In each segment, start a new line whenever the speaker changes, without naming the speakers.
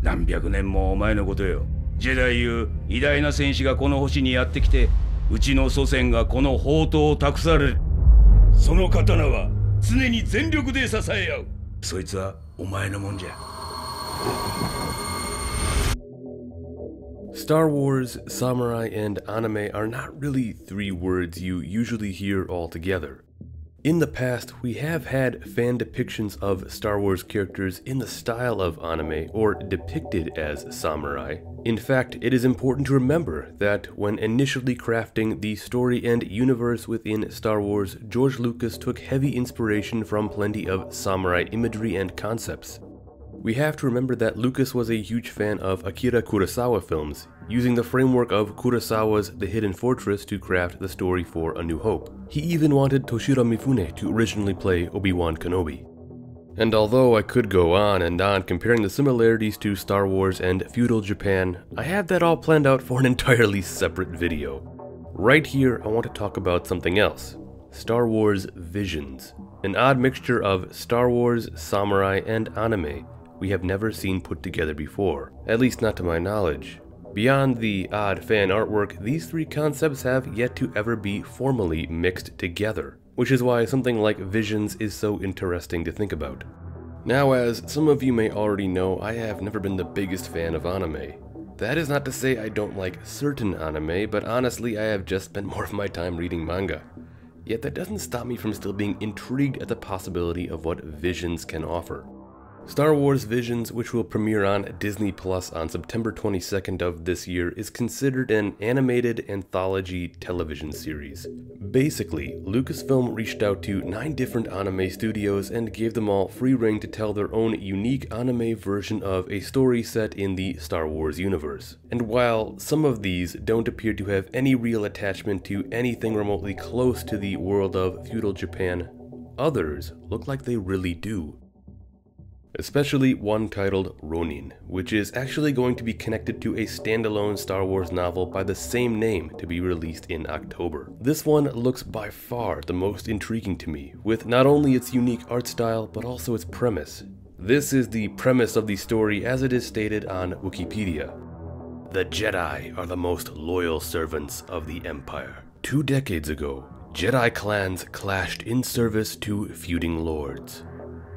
何百年も前のことよ。ジェダイいう偉大な戦士がこの星にやってきて、うちの祖先がこの宝刀を託される。その刀は常に全力で支え合う。そいつはお前のもんじゃ。
Star Wars, samurai, and anime are not really three words you usually hear all together. In the past, we have had fan depictions of Star Wars characters in the style of anime or depicted as samurai. In fact, it is important to remember that when initially crafting the story and universe within Star Wars, George Lucas took heavy inspiration from plenty of samurai imagery and concepts. We have to remember that Lucas was a huge fan of Akira Kurosawa films, using the framework of Kurosawa's The Hidden Fortress to craft the story for A New Hope. He even wanted Toshiro Mifune to originally play Obi-Wan Kenobi. And although I could go on and on comparing the similarities to Star Wars and feudal Japan, I have that all planned out for an entirely separate video. Right here, I want to talk about something else. Star Wars Visions. An odd mixture of Star Wars, samurai, and anime we have never seen put together before, at least not to my knowledge. Beyond the odd fan artwork, these three concepts have yet to ever be formally mixed together, which is why something like Visions is so interesting to think about. Now, as some of you may already know, I have never been the biggest fan of anime. That is not to say I don't like certain anime, but honestly I have just spent more of my time reading manga. Yet that doesn't stop me from still being intrigued at the possibility of what Visions can offer. Star Wars Visions, which will premiere on Disney Plus on September 22nd of this year, is considered an animated anthology television series. Basically, Lucasfilm reached out to 9 different anime studios and gave them all free rein to tell their own unique anime version of a story set in the Star Wars universe. And while some of these don't appear to have any real attachment to anything remotely close to the world of feudal Japan, others look like they really do. Especially one titled Ronin, which is actually going to be connected to a standalone Star Wars novel by the same name to be released in October. This one looks by far the most intriguing to me, with not only its unique art style, but also its premise. This is the premise of the story as it is stated on Wikipedia. The Jedi are the most loyal servants of the Empire. 2 decades ago, Jedi clans clashed in service to feuding lords.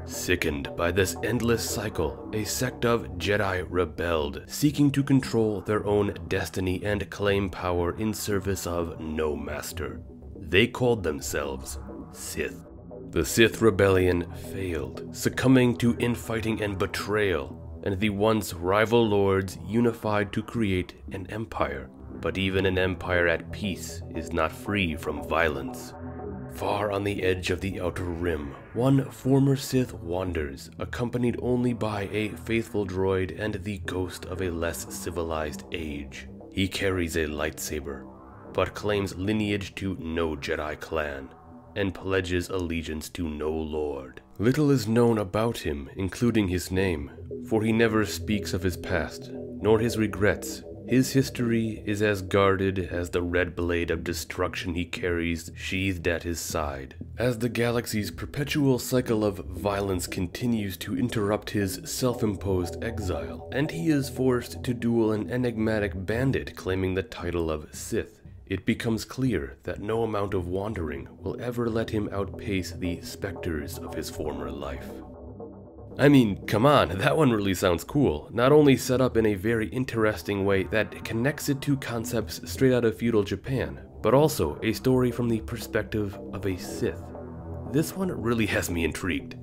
Sickened by this endless cycle, a sect of Jedi rebelled, seeking to control their own destiny and claim power in service of no master. They called themselves Sith. The Sith rebellion failed, succumbing to infighting and betrayal, and the once rival lords unified to create an empire. But even an empire at peace is not free from violence. Far on the edge of the Outer Rim, one former Sith wanders, accompanied only by a faithful droid and the ghost of a less civilized age. He carries a lightsaber, but claims lineage to no Jedi clan, and pledges allegiance to no lord. Little is known about him, including his name, for he never speaks of his past, nor his regrets. His history is as guarded as the red blade of destruction he carries sheathed at his side. As the galaxy's perpetual cycle of violence continues to interrupt his self-imposed exile, and he is forced to duel an enigmatic bandit claiming the title of Sith, it becomes clear that no amount of wandering will ever let him outpace the specters of his former life. I mean, come on, that one really sounds cool. Not only set up in a very interesting way that connects it to concepts straight out of feudal Japan, but also a story from the perspective of a Sith. This one really has me intrigued.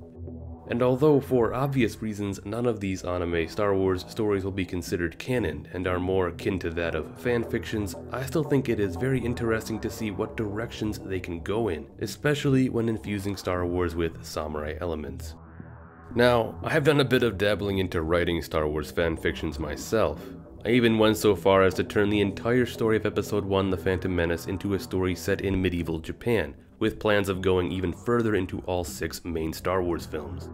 And although for obvious reasons none of these anime Star Wars stories will be considered canon and are more akin to that of fan fictions, I still think it is very interesting to see what directions they can go in, especially when infusing Star Wars with samurai elements. Now, I have done a bit of dabbling into writing Star Wars fanfictions myself. I even went so far as to turn the entire story of Episode 1 The Phantom Menace into a story set in medieval Japan, with plans of going even further into all 6 main Star Wars films.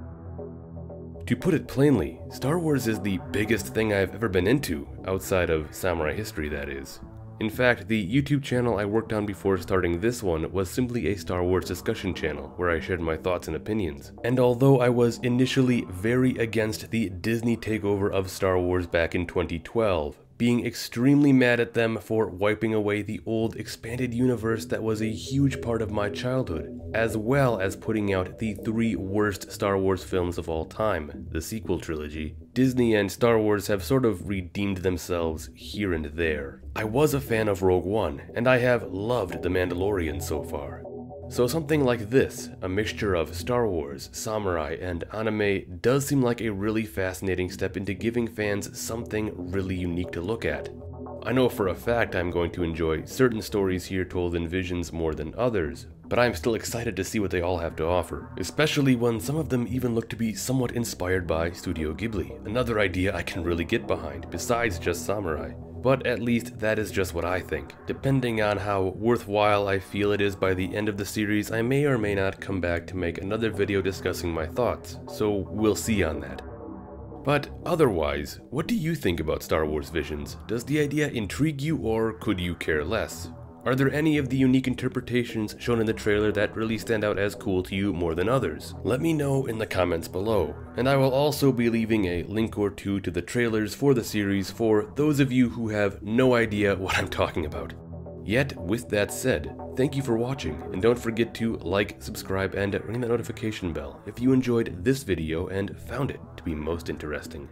To put it plainly, Star Wars is the biggest thing I've ever been into, outside of samurai history that is. In fact, the YouTube channel I worked on before starting this one was simply a Star Wars discussion channel where I shared my thoughts and opinions. And although I was initially very against the Disney takeover of Star Wars back in 2012, being extremely mad at them for wiping away the old expanded universe that was a huge part of my childhood, as well as putting out the 3 worst Star Wars films of all time, the sequel trilogy, Disney and Star Wars have sort of redeemed themselves here and there. I was a fan of Rogue One, and I have loved The Mandalorian so far. So something like this, a mixture of Star Wars, samurai, and anime, does seem like a really fascinating step into giving fans something really unique to look at. I know for a fact I'm going to enjoy certain stories here told in visions more than others, but I'm still excited to see what they all have to offer, especially when some of them even look to be somewhat inspired by Studio Ghibli, another idea I can really get behind, besides just samurai. But at least that is just what I think. Depending on how worthwhile I feel it is by the end of the series, I may or may not come back to make another video discussing my thoughts, so we'll see on that. But otherwise, what do you think about Star Wars Visions? Does the idea intrigue you, or could you care less? Are there any of the unique interpretations shown in the trailer that really stand out as cool to you more than others? Let me know in the comments below, and I will also be leaving a link or two to the trailers for the series for those of you who have no idea what I'm talking about. Yet, with that said, thank you for watching, and don't forget to like, subscribe, and ring that notification bell if you enjoyed this video and found it to be most interesting.